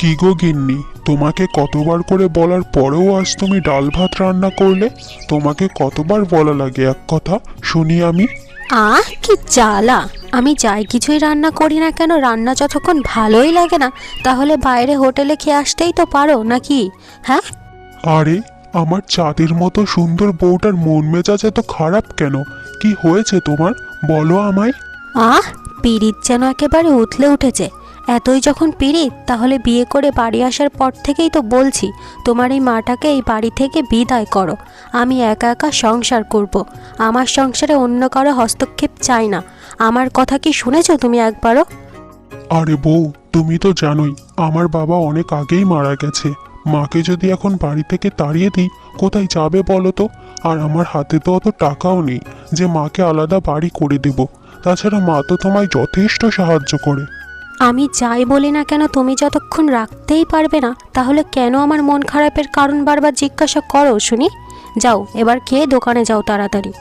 কি গো গিন্নি, তোমাকে কতবার করে বলার পরেও আজ তুমি ডাল ভাত রান্না করলে? তোমাকে কতবার বলা লাগে এক কথা, শুনি আমি। কি জ্বালা! আমি যাই কিছুই রান্না করি না কেন, রান্না যতক্ষণ ভালোই লাগে না তাহলে বাইরে হোটেলে খেয়ে আসতেই তো পারো নাকি? হ্যাঁ, আরে, আমার চাঁদের মতো সুন্দর বউটার মন মেজাজ এত খারাপ কেন? কি হয়েছে তোমার, বলো আমায়। পিরিত যেন একেবারে উথলে উঠেছে। এতই যখন পিরিত, তাহলে বিয়ে করে বাড়ি আসার পর থেকেই তো বলছি তোমার এই মাটাকে এই বাড়ি থেকে বিদায় করো। আমি একা একা সংসার করব। আমার সংসারে অন্য কারো হস্তক্ষেপ চাই না। আমার কথা কি শুনেছো তুমি একবারও? আরে বউ, তুমি তো জানোই আমার বাবা অনেক আগেই মারা গেছে। মাকে যদি এখন বাড়ি থেকে তাড়িয়ে দিই, কোথায় যাবে বলো তো? আর আমার হাতে তো অত টাকাও নেই যে মাকে আলাদা বাড়ি করে দেব। তাছাড়া মা তো তোমায় যথেষ্ট সাহায্য করে। আমি যাই বলি না কেন, তুমি যতক্ষণ রাখতেই পারবে না, তাহলে কেন আমার মন খারাপের কারণ বারবার জিজ্ঞাসা করো শুনি? যাও, এবার খেয়ে দোকানে যাও তাড়াতাড়ি।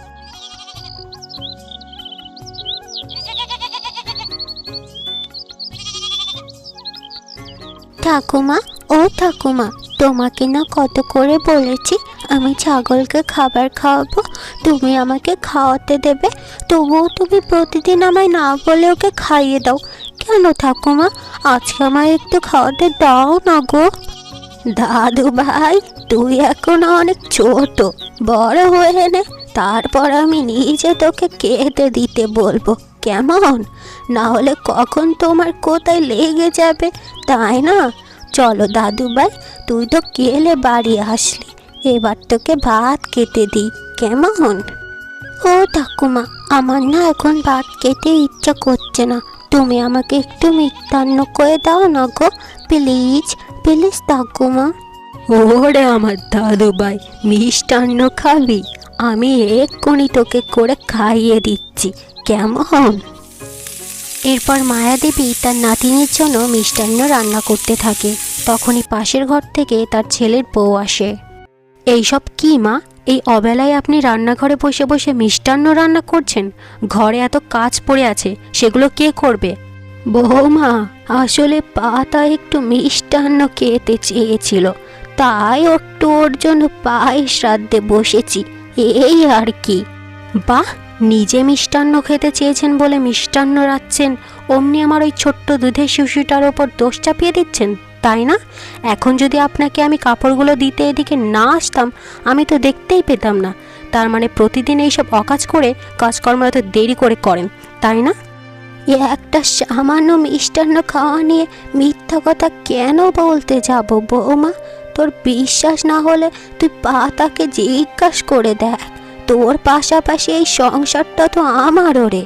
ঠাকুমা, ও ঠাকুমা, তোমাকে না কত করে বলেছি আমি ছাগলকে খাবার খাওয়াবো, তুমি আমাকে খাওয়াতে দেবে, তবুও তুমি প্রতিদিন আমায় না বলে ওকে খাইয়ে দাও কেন ঠাকুমা? আজকে আমায় একটু খাওয়াতে দাও না গো। দাদু ভাই, তুই এখন অনেক ছোট, বড় হয়ে নে, তারপর আমি নিজে তোকে খেতে দিতে বলবো, কেমন? না হলে কখন তোমার কোথায় লেগে যাবে, তাই না? চলো দাদু ভাই, তুই তো কেলে বাড়ি আসলি, এবার তোকে ভাত খেতে দিই, কেমন? ও ঠাকুমা, আমার না এখন ভাত খেতে ইচ্ছা করছে না, তুমি আমাকে একটু মিষ্টান্ন করে দাও না গো, প্লিজ প্লিজ ঠাকুমা। ওরে আমার দাদু ভাই, মিষ্টান্ন খাবি? আমি এক্ষুনি তোকে করে খাইয়ে দিচ্ছি, কেমন? এরপর মায়াদেবী তার নাতিনির জন্য মিষ্টান্ন রান্না করতে থাকে। তখনই পাশের ঘর থেকে তার ছেলের বউ আসে। এইসব কি মা, এই অবেলায় আপনি রান্নাঘরে বসে বসে মিষ্টান্ন রান্না করছেন? ঘরে এত কাজ পড়ে আছে, সেগুলো কে করবে? বৌমা, আসলে পাতা একটু মিষ্টান্ন খেতে চেয়েছিল, তাই একটু ওর জন্য পায়েস রাঁধতে বসেছি, এই আর কি। বাহ, নিজে মিষ্টান্ন খেতে চেয়েছেন বলে মিষ্টান্ন রাঁধছেন, অমনি আমার ওই ছোট্ট দুধের শিশুটার ওপর দোষ চাপিয়ে দিচ্ছেন, তাই না? এখন যদি আপনাকে আমি কাপড়গুলো দিতে এদিকে না আসতাম, আমি তো দেখতেই পেতাম না। তার মানে প্রতিদিন এইসব অকাজ করে কাজকর্ম এত দেরি করে করেন, তাই না? একটা সামান্য মিষ্টান্ন খাওয়া নিয়ে মিথ্যা কথা কেন বলতে যাব বৌমা? তোর বিশ্বাস না হলে তুই পাতাকে জিজ্ঞাসা করে দেখ। তোর পাশাপাশি এই সংসারটা তো আমারও রে,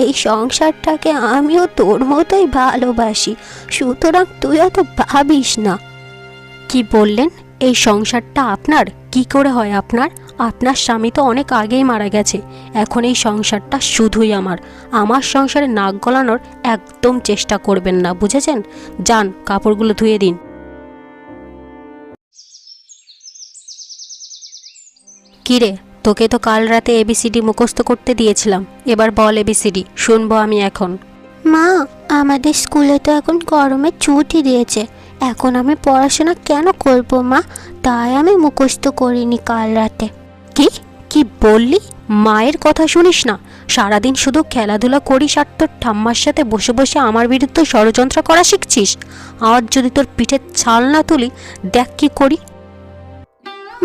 এই সংসারটাকে আমিও তোর মতোই ভালোবাসি, সুতরাং তুই অত ভাবিস না। কি বললেন? এই সংসারটা আপনার? কি করে হয় আপনার? আপনার স্বামী তো অনেক আগেই মারা গেছে, এখন এই সংসারটা শুধুই আমার। আমার সংসারে নাক গলানোর একদম চেষ্টা করবেন না, বুঝেছেন? যান, কাপড়গুলো ধুয়ে দিন। কিরে, তোকে তো কাল রাতে এবিসিডি মুখস্থ করতে দিয়েছিলাম, এবার বল এবিসিডি, শুনবো আমি এখন। মা, আমাদের স্কুলে তো এখন গরমের ছুটি দিয়েছে, এখন আমি পড়াশোনা কেন করব মা? তাই আমি মুখস্থ করিনি কাল রাতে। কি কি বললি? মায়ের কথা শুনিস না? সারাদিন শুধু খেলাধুলা করিস আর তোর ঠাম্মার সাথে বসে বসে আমার বিরুদ্ধে ষড়যন্ত্র করা শিখছিস। আজ যদি তোর পিঠে ছাল না তুলি, দেখ কি করি।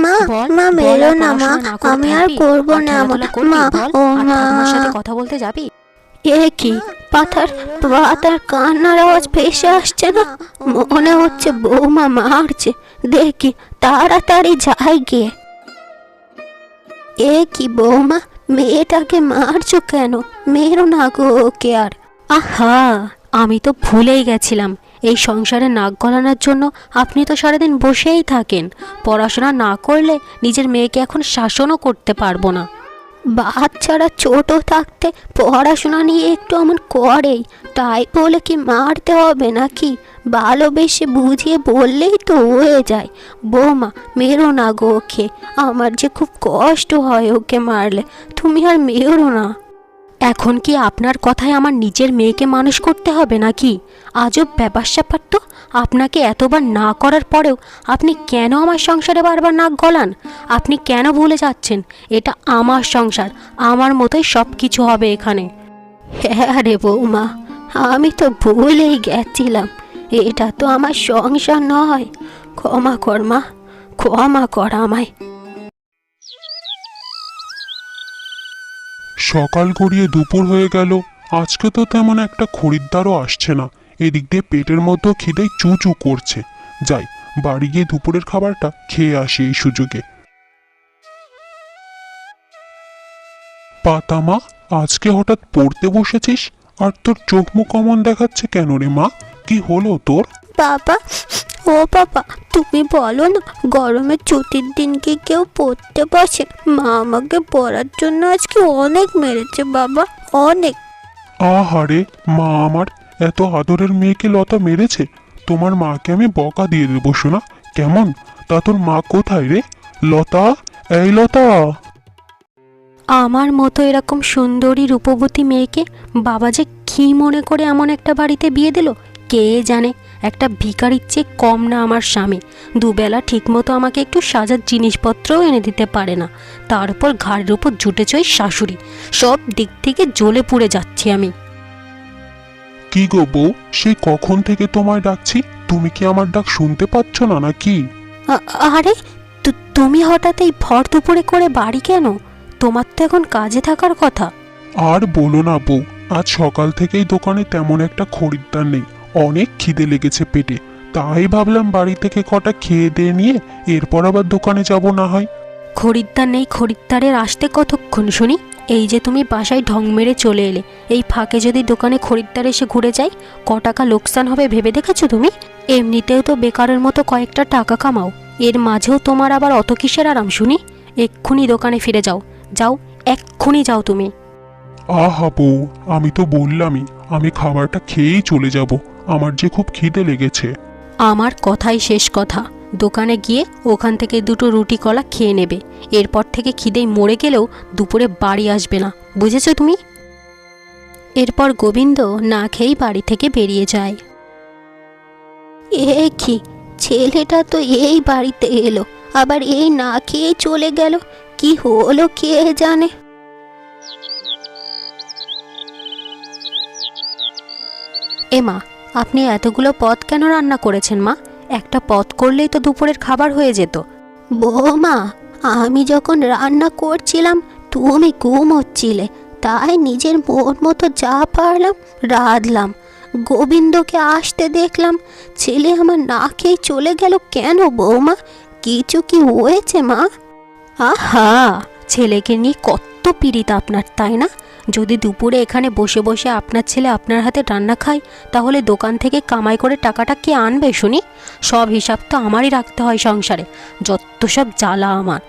মা, মা মেরো না মা, আমি আর করবো না এমন। মা, ও মা, সাথে কথা বলতে যাবি? এ কি, পাতার কান্নার আওয়াজ ভেসে আসছে না? মনে হচ্ছে বৌমা মারছে, দেখি তাড়াতাড়ি যাই গিয়ে। এ কি বৌমা, মেয়েটাকে মারছো কেন? মেরো না গো ওকে আর। আহা, আমি তো ভুলেই গেছিলাম, এই সংসারে নাক গলানোর জন্য আপনি তো সারাদিন বসেই থাকেন। পড়াশোনা না করলে নিজের মেয়েকে এখন শাসনও করতে পারবো না। বাচ্চারা ছোট থাকতে পড়াশোনা নিয়ে একটু আমার করেই, তাই বলে কি মারতে হবে নাকি? ভালোবেসে বুঝিয়ে বললেই তো হয়ে যায়। বৌমা, মেরো না গো ওকে, আমার যে খুব কষ্ট হয় ওকে মারলে, তুমি আর মেরো না। এখন কি আপনার কথায় আমার নিজের মেয়েকে মানুষ করতে হবে নাকি? আজব ব্যাপার স্যাপার তো। আপনাকে এতবার না করার পরেও আপনি কেন আমার সংসারে বারবার নাক গলান? আপনি কেন ভুলে যাচ্ছেন এটা আমার সংসার, আমার মতোই সব কিছু হবে এখানে। হ্যাঁ রে বৌমা, আমি তো ভুলেই গেছিলাম, এটা তো আমার সংসার নয়। ক্ষমা কর মা, ক্ষমা কর আমায়। সকাল গড়িয়ে দুপুর হয়ে গেল, আজকে তো তেমন একটা খরিদ্দারও আসছে না। এদিক দিয়ে পেটের মধ্যেও খিদেই চু চু করছে। যাই, বাড়ি গিয়ে দুপুরের খাবারটা খেয়ে আসি এই সুযোগে। পাতা মা, আজকে হঠাৎ পড়তে বসেছিস? আর তোর চোখ মুখ অমন দেখাচ্ছে কেন রে মা? কি হলো তোর? বাবা, ও বাবা, তুমি বলো না, গরমের ছুটির দিন কি কেউ পড়তে বসে? মা আমাকে পড়ার জন্য আজকে অনেক মেরেছে বাবা, অনেক। আহারে মা আমার, এত আদরের মেয়েকে লতা মেরেছে? তোমার মাকে আমি বকা দিয়ে দেবো শোনা। কেমন? তা তোর মা কোথায় রে? লতা, এই লতা। আমার মতো এরকম সুন্দরী রূপবতী মেয়েকে বাবা যে কী মনে করে এমন একটা বাড়িতে বিয়ে দিল কে জানে। একটা ভিখারির চেয়ে কম না আমার স্বামী। দুবেলা ঠিকমতো আমাকে একটু সাজার জিনিসপত্রও এনে দিতে পারে না, তারপর ঘাড়ের উপর জুটেছে ওই শাশুড়ি। সব দিক থেকে জ্বলে পুড়ে যাচ্ছি আমি। কি গো বউ, সেই কখন থেকে তোমায় ডাকছি, তুমি কি আমার ডাক শুনতে পাচ্ছ না নাকি? আরে তুমি হঠাৎ এই ভর দুপুরে করে বাড়ি কেন? তোমার তো এখন কাজে থাকার কথা। আর বলো না বউ, আজ সকাল থেকেই দোকানে তেমন একটা খরিদ্দার নেই। অনেক খিদে লেগেছে পেটে, তাই ভাবলাম বাড়ি থেকে কটা খেয়ে দিয়ে নিয়ে এরপর আবার দোকানে যাব না হয়। খরিদ্দার নেই, খরিদ্দারের আসতে কতক্ষণ শুনি? এই যে তুমি বাসায় ঢং মেরে চলে এলে, এই ফাঁকে যদি দোকানে খরিদ্দার এসে ঘুরে যায় ক টাকা লোকসান হবে ভেবে দেখেছো তুমি? এমনিতেও তো বেকারের মতো কয়েকটা টাকা কামাও, এর মাঝেও তোমার আবার অত কিসের আরাম শুনি? এক্ষুনি দোকানে ফিরে যাও, যাও, এক্ষুনি যাও তুমি। আহা বউ, আমি তো বললামই আমি খাবারটা খেয়েই চলে যাব, আমার যে খুব খিদে লেগেছে। আমার কথাই শেষ কথা। দোকানে গিয়ে ওখান থেকে দুটো রুটি কলা খেয়ে নেবে। এরপর থেকে খিদেই মরে গেলেও দুপুরে বাড়ি আসবে না, বুঝেছো তুমি? এরপর গোবিন্দ না খেয়েই বাড়ি থেকে বেরিয়ে যায়। এ কি, ছেলেটা তো এই বাড়িতে এলো, আবার এই না খেয়ে চলে গেল, কি হলো কে জানে। মা, আপনি এতগুলো পদ কেন রান্না করেছেন মা? একটা পদ করলেই তো দুপুরের খাবার হয়ে যেত। বৌমা, আমি যখন রান্না করছিলাম তুমি ঘুমোচ্ছিলে, তাই নিজের মন মতো যা পারলাম রাঁধলাম। গোবিন্দকে আসতে দেখলাম, ছেলে আমার না খেয়ে চলে গেল কেন বৌমা? কিছু কি হয়েছে মা? আহা, ছেলেকে নিয়ে কত পীড়িত আপনার, তাই না? যদি দুপুরে এখানে বসে বসে আপনার ছেলে আপনার হাতে রান্না খায়, তাহলে দোকান থেকে কামাই করে টাকাটা কে আনবে শুনি? সব হিসাব তো আমারই রাখতে হয় সংসারে, যত সব জ্বালা আমার।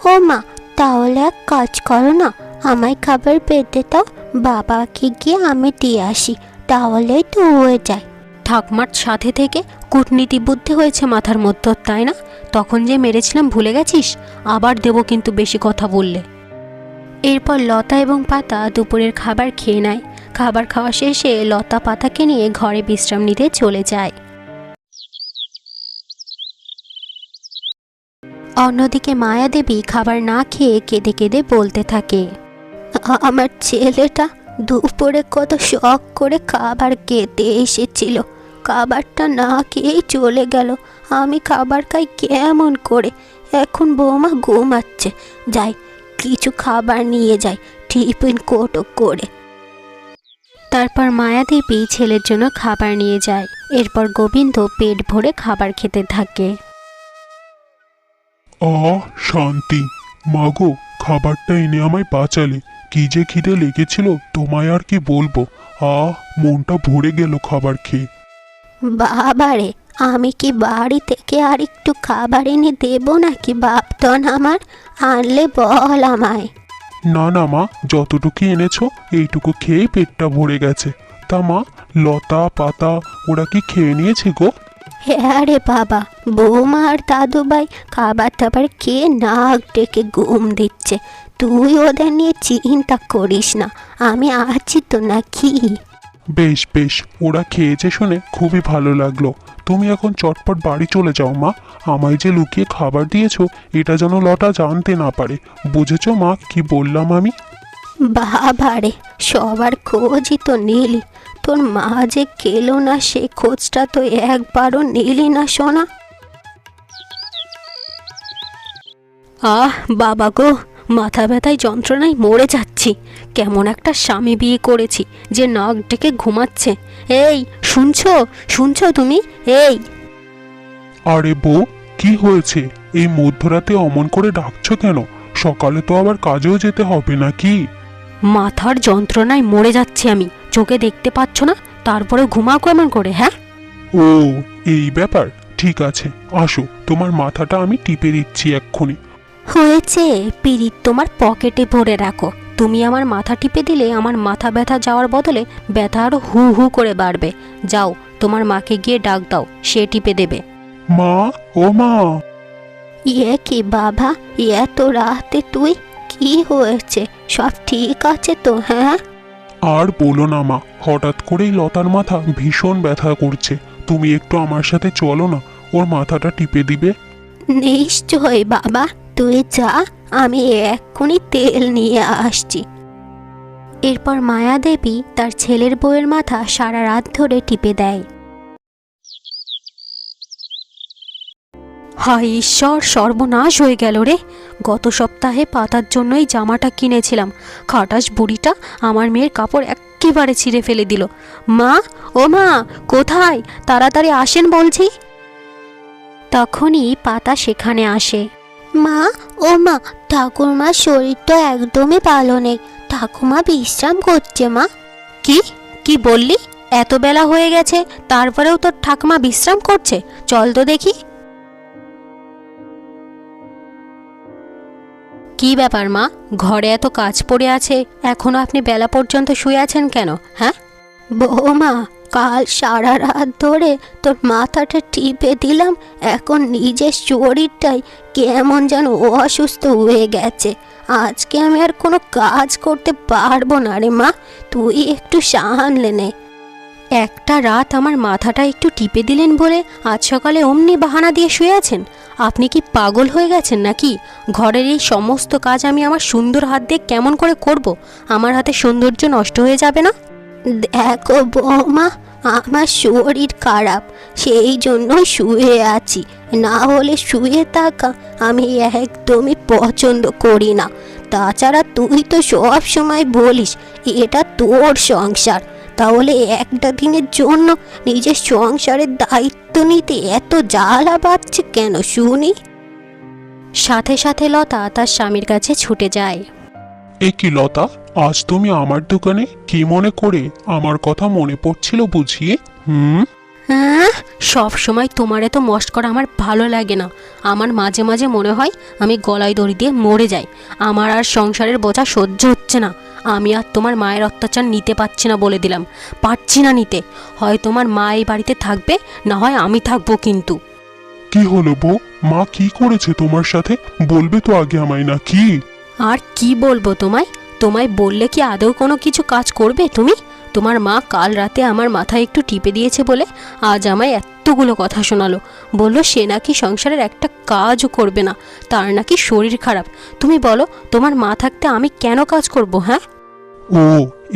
ও মা, তাহলে এক কাজ করো না, আমায় খাবার পেতে দাও, বাবাকে গিয়ে আমি দিয়ে আসি, তাহলেই তো হয়ে যায়। ঠাকমার সাথে থেকে কূটনীতি বুদ্ধি হয়েছে মাথার মধ্যে, তাই না? তখন যে মেরেছিলাম ভুলে গেছিস? আবার দেবো কিন্তু বেশি কথা বললে। এরপর লতা এবং পাতা দুপুরের খাবার খেয়ে নেয়। খাবার খাওয়া শেষে লতা পাতাকে নিয়ে ঘরে বিশ্রাম নিতে চলে যায়। অন্যদিকে মায়াদেবী খাবার না খেয়ে কেঁদে কেঁদে বলতে থাকে, আমার ছেলেটা দুপুরে কত শখ করে খাবার খেতে এসেছিল, খাবারটা না খেয়েই চলে গেল। আমি খাবার খাই কেমন করে? এখন বৌমা ঘুমাচ্ছে, যাই কিছু খাবার নিয়ে যাই টিফিন কোটো করে। তারপর মায়াদেবী ছেলের জন্য খাবার নিয়ে যায়। এরপর গোবিন্দ পেট ভরে খাবার খেতে থাকে। শান্তি, মাগো খাবারটা এনে আমায় বাঁচালে। কি যে খিদে লেগেছিল তোমায় আর কি বলবো। মনটা ভরে গেল খাবার খেয়ে। বাবারে, আমি কি বাড়ি থেকে আর একটু খাবার এনে দেবো নাকি বাপটন আমার? আনলে বল আমায়। না না মা, যতটুকু এনেছো এইটুকু খেয়েই পেটটা ভরে গেছে। তা মা, লতা পাতা ওরা কি খেয়ে নিয়েছে গো? হ্যাঁ রে বাবা, বৌমা আর দাদু ভাই খাবার টাবার খেয়ে নাক ডেকে ঘুম দিচ্ছে। তুই ওদের নিয়ে চিন্তা করিস না, আমি আছি তো নাকি। বেশ বেশ, ওরা খেয়েছে শুনে খুবই ভালো লাগলো। তুমি এখন চটপট বাড়ি চলে যাও মা। আমায় যে লুকিয়ে খাবার দিয়েছো এটা যেন লতা জানতে না পারে। বুঝেছো মা কি বললাম আমি? বাবারে, সবার খোঁজই তো নিলি, তোর মা যে গেলো না সে খোঁজটা তো একবারও নিলি না সোনা। আহ বাবা গো, মাথা ব্যথায় যন্ত্রণায় মরে যাচ্ছি। কেমন একটা স্বামী বিয়ে করেছি যে নাক ডেকে ঘুমাচ্ছে। এই শুনছো, শুনছো তুমি? এই আরে বউ, কি হয়েছে? এই মধ্যরাতে অমন করে ডাকছো কেন? সকালে তো আবার কাজেও যেতে হবে নাকি? মাথার যন্ত্রণায় মরে যাচ্ছি আমি, চোখে দেখতে পাচ্ছ না? তারপরে ঘুমাও কেমন করে? হ্যাঁ, ও এই ব্যাপার, ঠিক আছে, আসো তোমার মাথাটা আমি টিপে দিচ্ছি এক্ষুনি। হয়েছে, পিরিত তোমার পকেটে ভরে রাখো। তুমি আমার মাথা টিপে দিলে আমার মাথা ব্যথা যাওয়ার বদলে ব্যথা আরো হু হু করে বাড়বে। যাও, তোমার মাকে গিয়ে ডাক দাও, সে টিপে দেবে। মা, ও মা। ইয়ে কি বাবা, এত রাতে তুই? কি হয়েছে? সব ঠিক আছে তো? হ্যাঁ, আর বলো না মা, হঠাৎ করেই লতার মাথা ভীষণ ব্যথা করছে। তুমি একটু আমার সাথে চলো না, ওর মাথাটা টিপে দিবে। নিশ্চয় বাবা, তুই যা, আমি এক্ষুনি তেল নিয়ে আসছি। এরপর মায়া দেবী তার ছেলের বউয়ের মাথা সারা রাত ধরে টিপে দেয়। হায় ঈশ্বর, সর্বনাশ হয়ে গেল রে। গত সপ্তাহে পাতার জন্যই জামাটা কিনেছিলাম, খাটাস বুড়িটা আমার মেয়ের কাপড় একেবারে ছিঁড়ে ফেলে দিল। মা, ও মা, কোথায়? তাড়াতাড়ি আসেন বলছি। তখনই পাতা সেখানে আসে। মা, ও মা, ঠাকুরমার শরীর তো একদমই ভালো নেই, ঠাকুমা বিশ্রাম করছে মা। কি কি বললি? এত বেলা হয়ে গেছে, তারপরেও তোর ঠাকুমা বিশ্রাম করছে? চল তো দেখি। কি ব্যাপার মা, ঘরে এত কাজ পড়ে আছে, এখনো আপনি বেলা পর্যন্ত শুয়ে আছেন কেন? হ্যাঁ, বৌমা, কাল সারা রাত ধরে তোর মাথাটা টিপে দিলাম, এখন নিজের শরীরটাই কেমন যেন অসুস্থ হয়ে গেছে। আজকে আমি আর কোনো কাজ করতে পারবো না রে মা, তুই একটু সামলে নে। একটা রাত আমার মাথাটা একটু টিপে দিলেন বলে আজ সকালে অমনি বাহানা দিয়ে শুয়ে আছেন? আপনি কি পাগল হয়ে গেছেন নাকি? ঘরের এই সমস্ত কাজ আমি আমার সুন্দর হাত দিয়ে কেমন করে করব? আমার হাতে সৌন্দর্য নষ্ট হয়ে যাবে না? দেখো বৌমা, আমার শরীর খারাপ, সেই জন্য শুয়ে আছি, না হলে শুয়ে থাকা আমি একদমই পছন্দ করি না। তাছাড়া তুই তো সব সময় বলিস এটা তোর সংসার, তাহলে একটা দিনের জন্য নিজের সংসারের দায়িত্ব নিতে এত জ্বালা বাড়ছে কেন শুনি? সাথে সাথে লতা তার স্বামীর কাছে ছুটে যায়। এ কি লতা, আজ তুমি আমার দোকানে? কি মনে করে? আমার কথা মনে পড়ছিল বুঝিয়ে? হ্যাঁ, সব সময় তোমার এত মস্ত করা আমার ভালো লাগে না। আমার মাঝে মাঝে মনে হয় আমি গলায় দড়ি দিয়ে মরে যাই। আমার আর সংসারের বোঝা সহ্য হচ্ছে না। আমি আর তোমার মায়ের অত্যাচার নিতে পারছি না, বলে দিলাম, পারছি না নিতে। হয় তোমার মা এই বাড়িতে থাকবে, না হয় আমি থাকবো। কিন্তু কি হলো বউ, মা কি করেছে তোমার সাথে? বলবে তো আগে আমায়, না কি? আর কি বলবো তোমায়? তোমায় বললে কি আদৌ কোনো কিছু কাজ করবে তুমি? তোমার মা কাল রাতে আমার মাথায় একটু টিপে দিয়েছে বলে আজ আমায় এতগুলো কথা শোনালো। বলল সে নাকি সংসারের একটা কাজও করবে না, তার নাকি শরীর খারাপ। তুমি বলো, তোমার মা থাকতে আমি কেন কাজ করব? হ্যাঁ, ও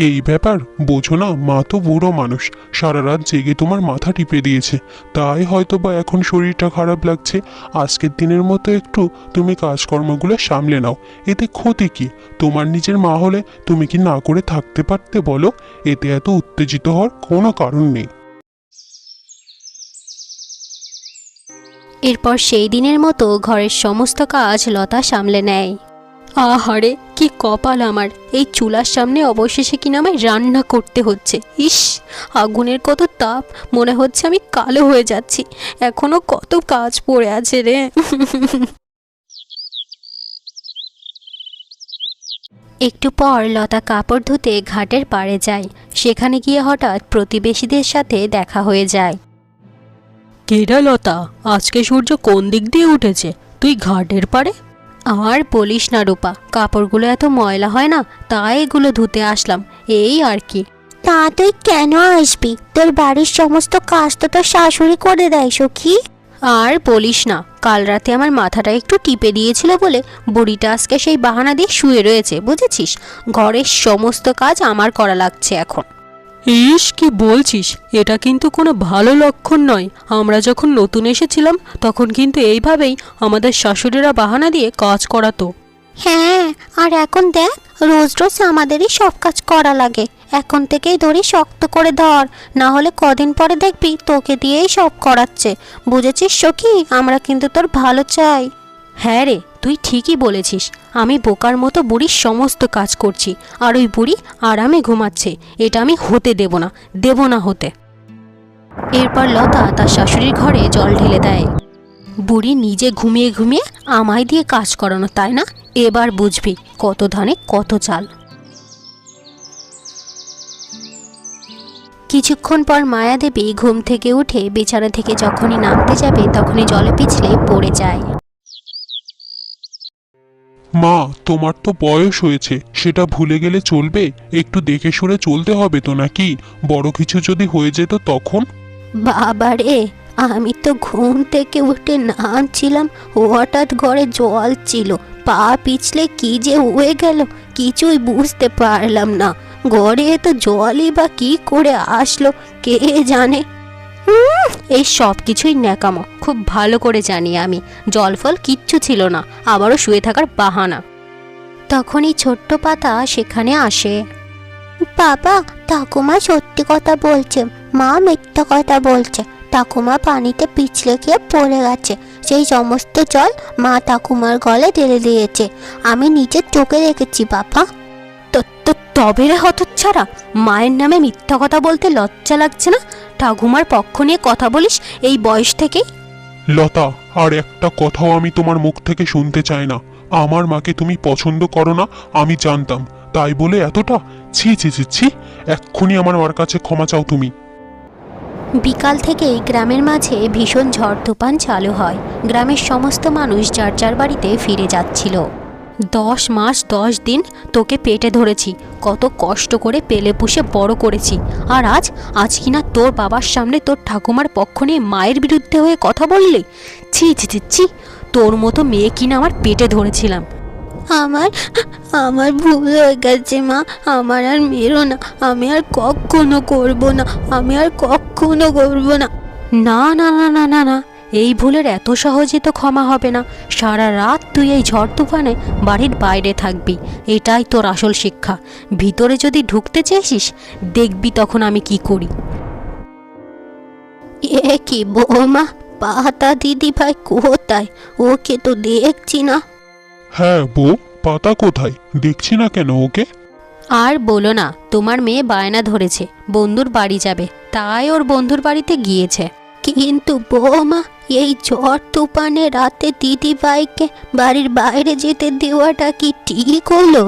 এই ব্যাপার, বোঝো না, মা তো বুড়ো মানুষ, সারা রাত জেগে তোমার মাথা টিপে দিয়েছে, তাই হয়তো বা এখন শরীরটা খারাপ লাগছে। আজকের দিনের মতো একটু তুমি কাজকর্মগুলো সামলে নাও, এতে ক্ষতি কি? তোমার নিজের মা হলে তুমি কি না করে থাকতে পারতে বলো? এতে এত উত্তেজিত হওয়ার কোনো কারণ নেই। এরপর সেই দিনের মতো ঘরের সমস্ত কাজ লতা সামলে নেয়। আহারে, কি কপাল আমার! এই চুলার সামনে অবশেষে কিনা আমায় রান্না করতে হচ্ছে। ইস, আগুনের কত তাপ, মনে হচ্ছে আমি কালো হয়ে যাচ্ছি। এখনো কত কাজ পড়ে আছে রে। একটু পর লতা কাপড় ধুতে ঘাটের পাড়ে যায়। সেখানে গিয়ে হঠাৎ প্রতিবেশীদের সাথে দেখা হয়ে যায়। কেডা লতা, আজকে সূর্য কোন দিক দিয়ে উঠেছে? তুই ঘাটের পাড়ে? আর বলিস না রূপা, কাপড়গুলো এত ময়লা হয় না, তাই এগুলো ধুতে আসলাম, এই আর কি। তা তুই কেন আসবি? তোর বাড়ির সমস্ত কাজ তো তোর শাশুড়ি করে দেয় সখী। আর বলিস না, কাল রাতে আমার মাথাটা একটু টিপে দিয়েছিল বলে বুড়িটা আজকে সেই বাহানা দিয়ে শুয়ে রয়েছে, বুঝেছিস? ঘরের সমস্ত কাজ আমার করা লাগছে এখন। ইস, কি বলছিস? এটা কিন্তু কোনো ভালো লক্ষণ নয়। আমরা যখন নতুন এসেছিলাম তখন কিন্তু এইভাবেই আমাদের শাশুড়িরা বাহানা দিয়ে কাজ করাতো। হ্যাঁ, আর এখন দেখ রোজ রোজ আমাদেরই সব কাজ করা লাগে। এখন থেকেই ধরি শক্ত করে ধর, না হলে কদিন পরে দেখবি তোকে দিয়েই সব করাচ্ছে। বুঝেছিস সখী, আমরা কিন্তু তোর ভালো চাই। হ্যাঁ রে, তুই ঠিকই বলেছিস। আমি বোকার মতো বুড়ির সমস্ত কাজ করছি, আর ওই বুড়ি আরামে ঘুমাচ্ছে। এটা আমি হতে দেব না হতে। এরপর লতা তার শাশুড়ির ঘরে জল ঢেলে দেয়। বুড়ি নিজে ঘুমিয়ে ঘুমিয়ে আমায় দিয়ে কাজ করানো, তাই না? এবার বুঝবি কত ধানে কত চাল। কিছুক্ষণ পর মায়াদেবী ঘুম থেকে উঠে বিছানা থেকে যখনই নামতে যাবে তখনই জলে পিছলে পড়ে যায়। মা, তোমার তো বয়স হয়েছে, সেটা ভুলে গেলে চলবে? একটু দেখে শুনে চলতে হবে তো, নাকি? বড় কিছু যদি হয়ে যেত তখন? বাবারে, আমি তো ঘুম থেকে উঠে নামছিলাম, হঠাৎ ঘরে জল ছিল, পা পিছলে কি যে হয়ে গেল কিছুই বুঝতে পারলাম না। ঘরে তো জলই বা কি করে আসলো কে জানে। এই সব কিছুই ন্যাকামো, খুব ভালো করে জানি আমি। জল ফল কিচ্ছু ছিল না, আবারও শুয়ে থাকার বাহানা। তখনই ছোট্ট পাতা সেখানে আসে। বাবা, ঠাকুমা সত্যি কথা বলছে, মা মিথ্যা কথা বলছে। ঠাকুমা পানিতে পিছলে গিয়ে পড়ে গেছে, সেই সমস্ত জল মা ঠাকুমার গলে ঢেলে দিয়েছে। আমি নিজের চোখে দেখেছি বাবা। তবে রে হতচ্ছাড়া, মায়ের নামে মিথ্যা কথা বলতে লজ্জা লাগছে না? ঠাকুমার পক্ষ নিয়ে কথা বলিস এই বয়স থেকেই? লতা, আর একটা কথাও আমি তোমার মুখ থেকে শুনতে চাই না। আমার মাকে তুমি পছন্দ করো না আমি জানতাম, তাই বলে এতটা? ছি ছি ছি ছি! এক্ষুনি আমার মার কাছে ক্ষমা চাও তুমি। বিকাল থেকেই গ্রামের মাঝে ভীষণ ঝড় তুফান চালু হয়। গ্রামের সমস্ত মানুষ যার যার বাড়িতে ফিরে যাচ্ছিল। 10 মাস 10 দিন তোকে পেটে ধরেছি, কত কষ্ট করে পেলে পুষে বড় করেছি, আর আজ কিনা তোর বাবার সামনে তোর ঠাকুমার পক্ষ নিয়ে মায়ের বিরুদ্ধে হয়ে কথা বললি? ছি ছি ছি ছি! তোর মতো মেয়ে কিনা আমার পেটে ধরেছিলাম। আমার ভুল হয়ে গেছে মা, আমার আর মেরো না, আমি আর কখনো করবো না, আমি আর কখনো করবো না। না না না না না না, এই ভুলের এত সহজে তো ক্ষমা হবে না। সারা রাত তুই এই ঝড় তুফানে বাড়ির বাইরে থাকবি, এটাই তোর আসল শিক্ষা। ভিতরে যদি ঢুকতে চেয়েছিস দেখবি তখন আমি কি করি। এ কি বৌমা, পাতা দিদি ভাই কোথায়? ওকে তো দেখছি না। হ্যাঁ বউ, পাতা কোথায়? দেখছি না কেন ওকে? আর বলো না, তোমার মেয়ে বায়না ধরেছে বন্ধুর বাড়ি যাবে, তাই ওর বন্ধুর বাড়িতে গিয়েছে। কিন্তু বৌমা, এই ঝড় তুফানে রাতে দিদি ভাইকে বাড়ির বাইরে যেতে দেওয়াটা কি ঠিক হলো?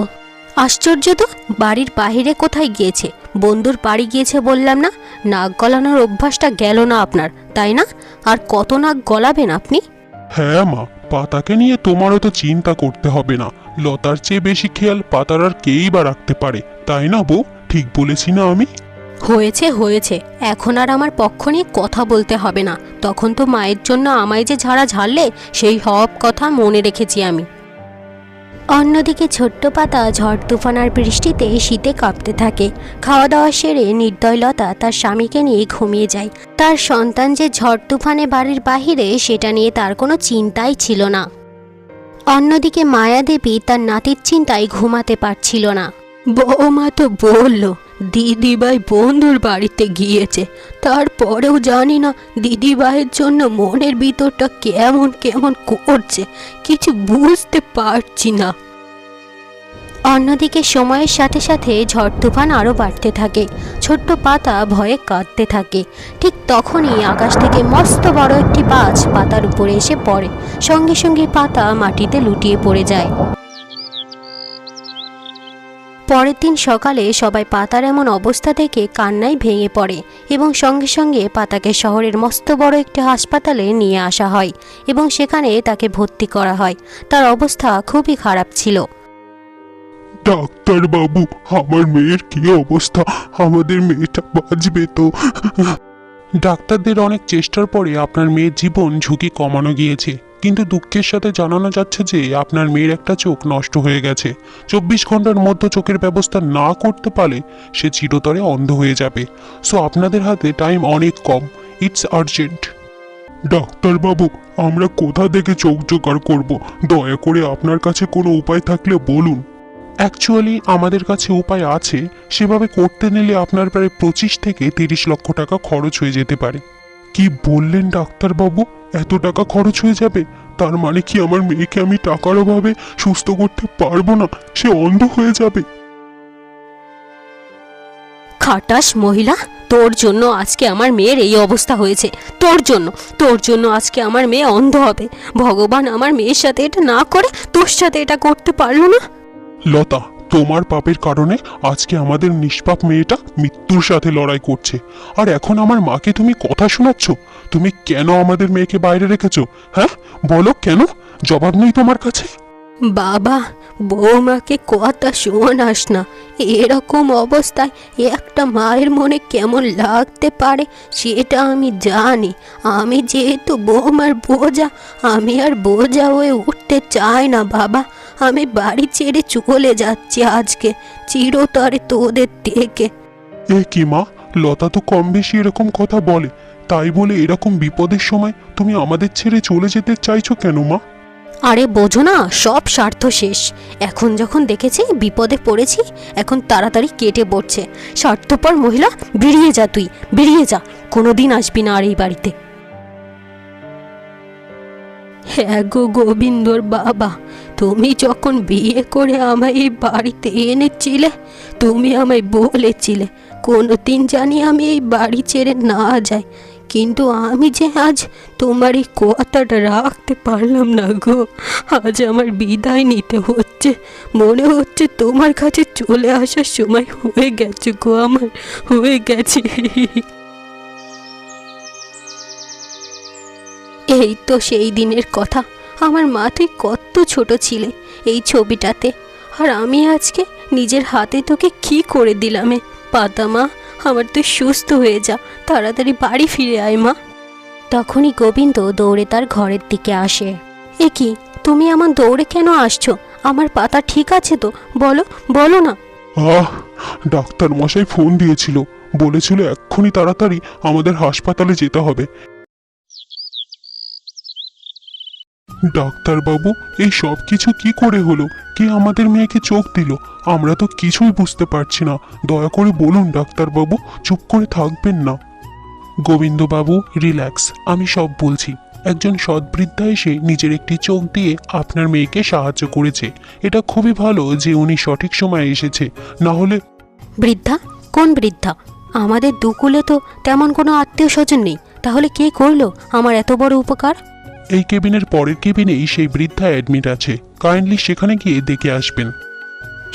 আশ্চর্য তো, বাড়ির বাইরে কোথায় গিয়েছে? বন্ধুর বাড়ি গিয়েছে বললাম না? নাক গলানোর অভ্যাসটা গেল না আপনার, তাই না? আর কত নাক গলাবেন আপনি? হ্যাঁ মা, পাতাকে নিয়ে তোমারও তো চিন্তা করতে হবে না। লতার চেয়ে বেশি খেয়াল পাতার আর কেই বা রাখতে পারে, তাই না বউ? ঠিক বলেছি না আমি? হয়েছে হয়েছে, এখন আর আমার পক্ষ নিয়ে কথা বলতে হবে না। তখন তো মায়ের জন্য আমায় যে ঝাড়া ঝাড়লে, সেই সব কথা মনে রেখেছি আমি। অন্যদিকে ছোট্ট পাতা ঝড় তুফান আর বৃষ্টিতে শীতে কাঁপতে থাকে। খাওয়া দাওয়া সেরে নির্দয়লতা তার স্বামীকে নিয়ে ঘুমিয়ে যায়। তার সন্তান যে ঝড় তুফানে বাড়ির বাহিরে, সেটা নিয়ে তার কোনো চিন্তাই ছিল না। অন্যদিকে মায়াদেবী তার নাতির চিন্তায় ঘুমাতে পারছিল না। বৌমা তো বলল দিদিভাই বন্ধুর বাড়িতে গিয়েছে, তারপরেও জানি না দিদিভাইয়ের জন্য মনের ভিতরটা কেমন কেমন করছে, কিছু বুঝতে পারছি না। অন্যদিকে সময়ের সাথে সাথে ঝড় তুফান আরও বাড়তে থাকে। ছোট্ট পাতা ভয়ে কাঁদতে থাকে। ঠিক তখনই আকাশ থেকে মস্ত বড় একটি বাজ পাতার উপরে এসে পড়ে। সঙ্গে সঙ্গে পাতা মাটিতে লুটিয়ে পড়ে যায়। পরের দিন সকালে সবাই পাতার এমন অবস্থা দেখে কান্নায় ভেঙে পড়ে এবং সঙ্গে সঙ্গে পাতাকে শহরের মস্ত বড় একটি হাসপাতালে নিয়ে আসা হয় এবং সেখানে তাকে ভর্তি করা হয়। তার অবস্থা খুবই খারাপ ছিল। ডাক্তার বাবু, আমার মেয়ের কি অবস্থা? আমাদের মেয়েটা বাঁচবে তো? ডাক্তারদের অনেক চেষ্টার পরে আপনার মেয়ের জীবন ঝুঁকি কমানো গিয়েছে, কিন্তু দুঃখের সাথে জানানো যাচ্ছে যে আপনার মেয়ের একটা চোখ নষ্ট হয়ে গেছে। 24 ঘন্টার মধ্যে চোখের ব্যবস্থা না করতে পারলে সে চিরতরে অন্ধ হয়ে যাবে। সো আপনাদের হাতে টাইম অনেক কম, ইটস আর্জেন্ট। ডাক্তারবাবু, আমরা কোথা থেকে চোখ জোগাড় করব? দয়া করে আপনার কাছে কোনো উপায় থাকলে বলুন। অ্যাকচুয়ালি আমাদের কাছে উপায় আছে, সেভাবে করতে নিলে আপনার প্রায় 25 থেকে 30 লক্ষ টাকা খরচ হয়ে যেতে পারে। কি বললেন ডাক্তারবাবু, এত টাকা খরচ হয়ে যাবে? তার মানে কি আমার মেয়েকে আমি টাকার অভাবে সুস্থ করতে পারবো না? সে অন্ধ হয়ে যাবে। খাটাস মহিলা, তোর জন্য আজকে আমার মেয়ের এই অবস্থা হয়েছে। তোর জন্য আজকে আমার মেয়ে অন্ধ হবে। ভগবান আমার মেয়ের সাথে এটা না করে তোর সাথে এটা করতে পারলো না। লতা, তোমার পাপের কারণে আজকে আমাদের নিষ্পাপ মেয়েটা মৃত্যুর সাথে লড়াই করছে, আর এখন আমার মাকে তুমি কথা শোনাচ্ছ? তুমি কেন আমাদের মেয়েকে বাইরে রেখেছো? হ্যাঁ, বলো কেন? জবাব নেই তোমার কাছে? বাবা, বৌমাকে কথা শোনাস না। এরকম অবস্থায় একটা মায়ের মনে কেমন লাগতে পারে সেটা আমি জানি। আমি যেহেতু বৌমার বোঝা, আমি আর বোঝা হয়ে উঠতে চাই না বাবা। আমি বাড়ি ছেড়ে চলে যাচ্ছি আজকে, চিরতরে তোদের থেকে। এ কি মা, লতা তো কম বেশি এরকম কথা বলে, তাই বলে এরকম বিপদের সময় তুমি আমাদের ছেড়ে চলে যেতে চাইছো কেন মা? আরে বোঝো না, সব স্বার্থ শেষ। এখন যখন দেখেছি বিপদে পড়েছি, এখন তাড়াতাড়ি কেটে পড়ছে। স্বার্থপর মহিলা, বেরিয়ে যা তুই, বেরিয়ে যা। কোনোদিন আসবি না আর এই বাড়িতে। হ্যাঁ গো গোবিন্দর বাবা, তুমি যখন বিয়ে করে আমায় এই বাড়িতে এনেছিলে, তুমি আমায় বলেছিলে কোনোদিন জানি আমি এই বাড়ি ছেড়ে না যাই, কিন্তু আমি যে আজ তোমার এই কথাটা রাখতে পারলাম না গো। আজ আমার বিদায় নিতে হচ্ছে। মনে হচ্ছে তোমার কাছে চলে আসার সময় হয়ে গেছে গো, আমার হয়ে গেছে। এই তো সেই দিনের কথা। আমার মা, তুই কত ছোট ছিলে এই ছবিটাতে, আর আমি আজকে নিজের হাতে তোকে কি করে দিলাম। পাতা মা, আমার তুই সুস্থ হয়ে যা, তাড়াতাড়ি বাড়ি ফিরে আয় মা। তখনই গোবিন্দ দৌড়ে তার ঘরের দিকে আসে। এ কি, তুমি আমার দৌড়ে কেন আসছো? আমার পাতা ঠিক আছে তো? বলো বলো না। ডাক্তার মশাই ফোন দিয়েছিল, বলেছিল এক্ষুনি তাড়াতাড়ি আমাদের হাসপাতালে যেতে হবে। ডাক্তারবাবু, এই সব কিছু কি করে হলো? কে আমাদের মেয়েকে চোখ দিল? আমরা তো কিছুই বুঝতে পারছি না। দয়া করে বলুন ডাক্তারবাবু, চুপ করে থাকবেন না। গোবিন্দবাবু, রিল্যাক্স, আমি সব বলছি। একজন সদ্বৃদ্ধা এসে নিজের একটি চোখ দিয়ে আপনার মেয়েকে সাহায্য করেছে। এটা খুবই ভালো যে উনি সঠিক সময়ে এসেছে, না হলে। বৃদ্ধা? কোন বৃদ্ধা? আমাদের দুকুলে তো তেমন কোনো আত্মীয় স্বজন নেই, তাহলে কে করলো আমার এত বড় উপকার? এই কেবিনের পরের কেবিনেই সেই বৃদ্ধা অ্যাডমিট আছে, কাইন্ডলি সেখানে গিয়ে দেখে আসবেন।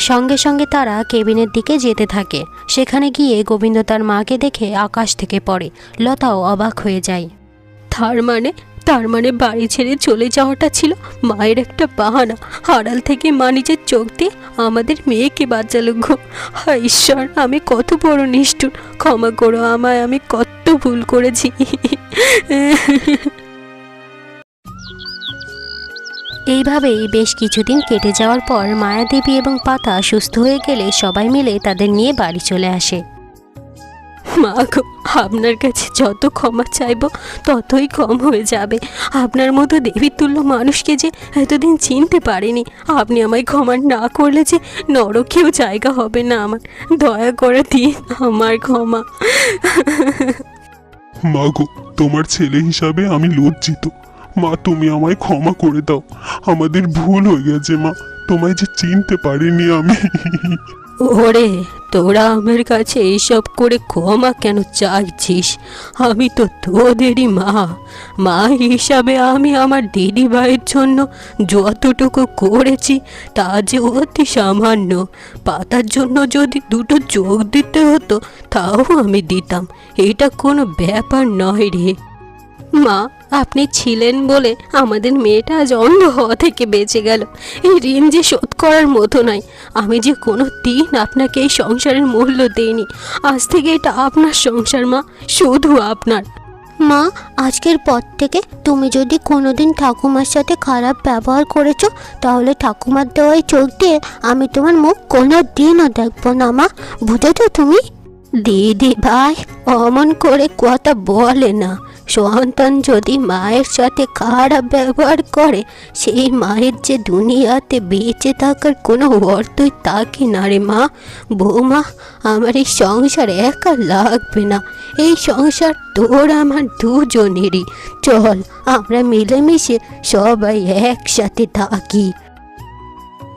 সঙ্গে সঙ্গে তারা কেবিনের দিকে যেতে থাকে। সেখানে গিয়ে গোবিন্দ তার মাকে দেখে আকাশ থেকে পড়ে। লতাও অবাক হয়ে যায়। তার মানে বাড়ি ছেড়ে চলে যাওয়াটা ছিল মায়ের একটা বাহানা। আড়াল থেকে মা নিজের চোখ দিয়ে আমাদের মেয়েকে বাঁচালো গো। হায় ঈশ্বর, আমি কত বড় নিষ্ঠুর, ক্ষমা করো আমায়, আমি কত ভুল করেছি। এইভাবেই বেশ কিছুদিন কেটে যাওয়ার পর মায়াদেবী এবং পাতা সুস্থ হয়ে গেলে সবাই মিলে তাদের নিয়ে বাড়ি চলে আসে। মা গো, আপনার কাছে যত ক্ষমা চাইব ততই কম হয়ে যাবে। আপনার মতো দেবীতুল্য মানুষকে যে এতদিন চিনতে পারিনি। আপনি আমায় ক্ষমা না করলে যে নরকেও জায়গা হবে না আমার। দয়া করে দিন আমার ক্ষমা। মাগো, তোমার ছেলে হিসাবে আমি লজ্জিত। মা, তুমি আমায় ক্ষমা করে দাও, আমাদের ভুল হয়ে গেছে মা, তোমায় যে চিনতে পারিনি আমি। ওরে, তোরা আমার কাছে এইসব করে ক্ষমা কেন চাইছিস? আমি তো তোদেরই মা হিসাবে আমি আমার দিদি ভাইয়ের জন্য যতটুকু করেছি তা যে অতি সামান্য। পাতার জন্য যদি দুটো চোখ দিতে হতো তাও আমি দিতাম, এটা কোনো ব্যাপার নয় রে। মা, আপনি ছিলেন বলে আমাদের মেয়েটা আজ অন্ধ হওয়া থেকে বেঁচে গেল। এই ঋণ যে শোধ করার মতো নয়। আমি যে কোনো দিন আপনাকে এই সংসারের মূল্য দেইনি। আজ থেকে এটা আপনার সংসার মা, শুধু আপনার। মা, আজকের পর থেকে তুমি যদি কোনোদিন ঠাকুমার সাথে খারাপ ব্যবহার করেছো, তাহলে ঠাকুমার দেওয়ায় চোখ দিয়ে আমি তোমার মুখ কোনো দিনও দেখবো না মা, বুঝেছো তুমি? দিদি ভাই অমন করে কথা বলে না। সন্তান যদি মায়ের সাথে খারাপ ব্যবহার করে, সেই মায়ের যে দুনিয়াতে বেঁচে থাকার কোনো অর্থই থাকে না রে মা। বৌমা, আমার এই সংসার একা লাগবে না। এই সংসার তোর আমার দুজনেরই। চল আমরা মিলেমিশে সবাই একসাথে থাকি।